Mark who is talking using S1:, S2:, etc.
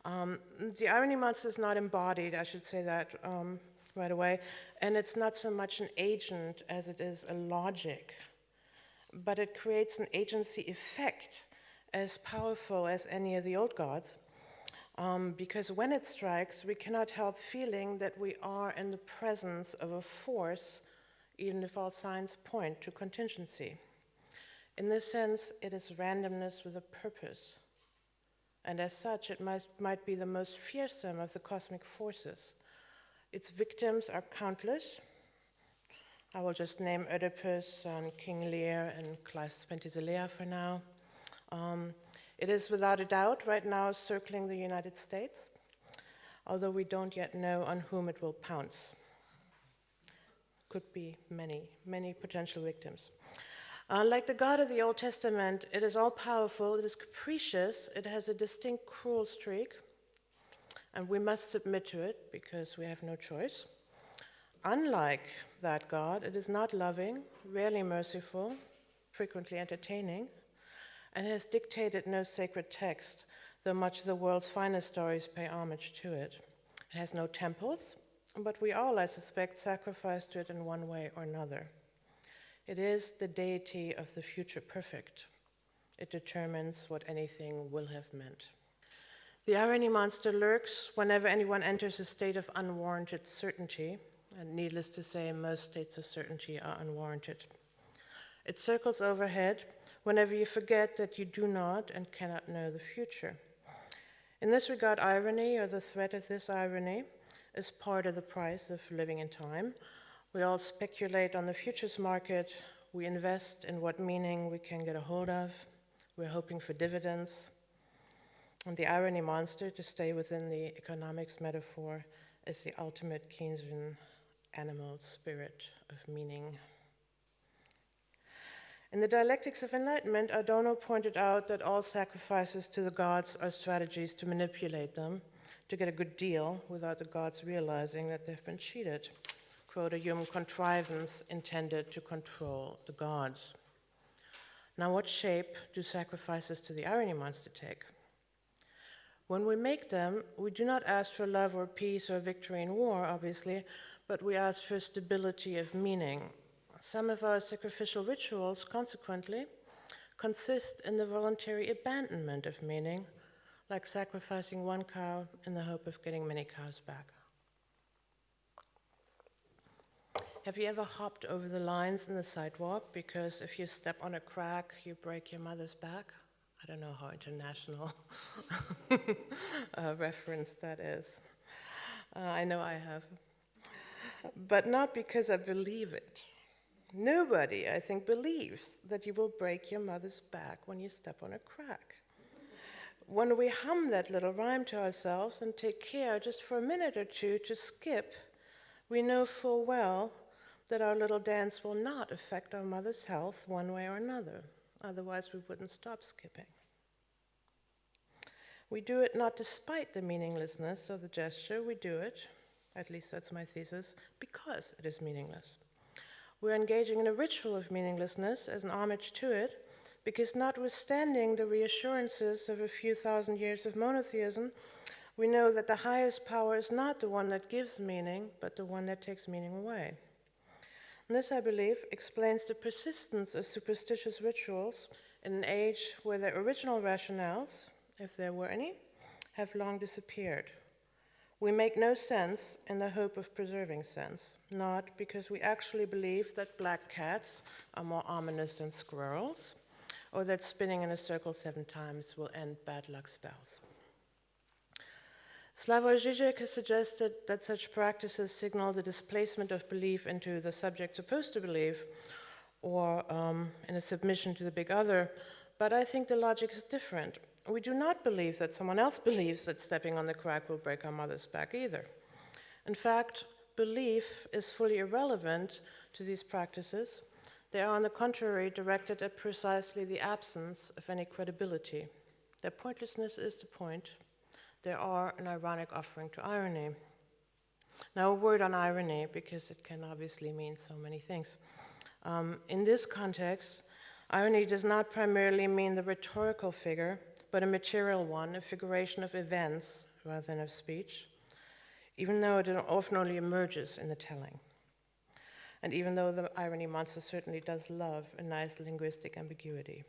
S1: The irony monster is not embodied, I should say that right away, and it's not so much an agent as it is a logic, but it creates an agency effect as powerful as any of the old gods, because when it strikes, we cannot help feeling that we are in the presence of a force, even if all signs point to contingency. In this sense, it is randomness with a purpose, and as such, it might be the most fearsome of the cosmic forces. Its victims are countless. I will just name Oedipus and King Lear and Kleist's Penthesilea for now. It is without a doubt right now circling the United States, although we don't yet know on whom it will pounce. Could be many, many potential victims. Like the God of the Old Testament, it is all-powerful, it is capricious, it has a distinct cruel streak, and we must submit to it because we have no choice. Unlike that God, it is not loving, rarely merciful, frequently entertaining, and has dictated no sacred text, though much of the world's finest stories pay homage to it. It has no temples, but we all, I suspect, sacrifice to it in one way or another. It is the deity of the future perfect. It determines what anything will have meant. The irony monster lurks whenever anyone enters a state of unwarranted certainty, and needless to say, most states of certainty are unwarranted. It circles overhead whenever you forget that you do not and cannot know the future. In this regard, irony, or the threat of this irony, is part of the price of living in time. We all speculate on the futures market. We invest in what meaning we can get a hold of. We're hoping for dividends. And the irony monster, to stay within the economics metaphor, is the ultimate Keynesian animal spirit of meaning. In the Dialectics of Enlightenment, Adorno pointed out that all sacrifices to the gods are strategies to manipulate them, to get a good deal without the gods realizing that they've been cheated. Quote, a human contrivance intended to control the gods. Now, what shape do sacrifices to the irony monster take? When we make them, we do not ask for love or peace or victory in war, obviously, but we ask for stability of meaning. Some of our sacrificial rituals, consequently, consist in the voluntary abandonment of meaning, like sacrificing one cow in the hope of getting many cows back. Have you ever hopped over the lines in the sidewalk because if you step on a crack, you break your mother's back? I don't know how international reference that is. I know I have. But not because I believe it. Nobody, I think, believes that you will break your mother's back when you step on a crack. When we hum that little rhyme to ourselves and take care just for a minute or two to skip, we know full well that our little dance will not affect our mother's health one way or another. Otherwise, we wouldn't stop skipping. We do it not despite the meaninglessness of the gesture, we do it, at least that's my thesis, because it is meaningless. We're engaging in a ritual of meaninglessness as an homage to it, because notwithstanding the reassurances of a few thousand years of monotheism, we know that the highest power is not the one that gives meaning, but the one that takes meaning away. And this, I believe, explains the persistence of superstitious rituals in an age where their original rationales, if there were any, have long disappeared. We make no sense in the hope of preserving sense, not because we actually believe that black cats are more ominous than squirrels, or that spinning in a circle 7 times will end bad luck spells. Slavoj Žižek has suggested that such practices signal the displacement of belief into the subject supposed to believe, or in a submission to the big other, but I think the logic is different. We do not believe that someone else believes that stepping on the crack will break our mother's back either. In fact, belief is fully irrelevant to these practices. They are, on the contrary, directed at precisely the absence of any credibility. Their pointlessness is the point. They are an ironic offering to irony. Now, a word on irony, because it can obviously mean so many things. In this context, irony does not primarily mean the rhetorical figure, but a material one, a figuration of events rather than of speech, even though it often only emerges in the telling. And even though the irony monster certainly does love a nice linguistic ambiguity.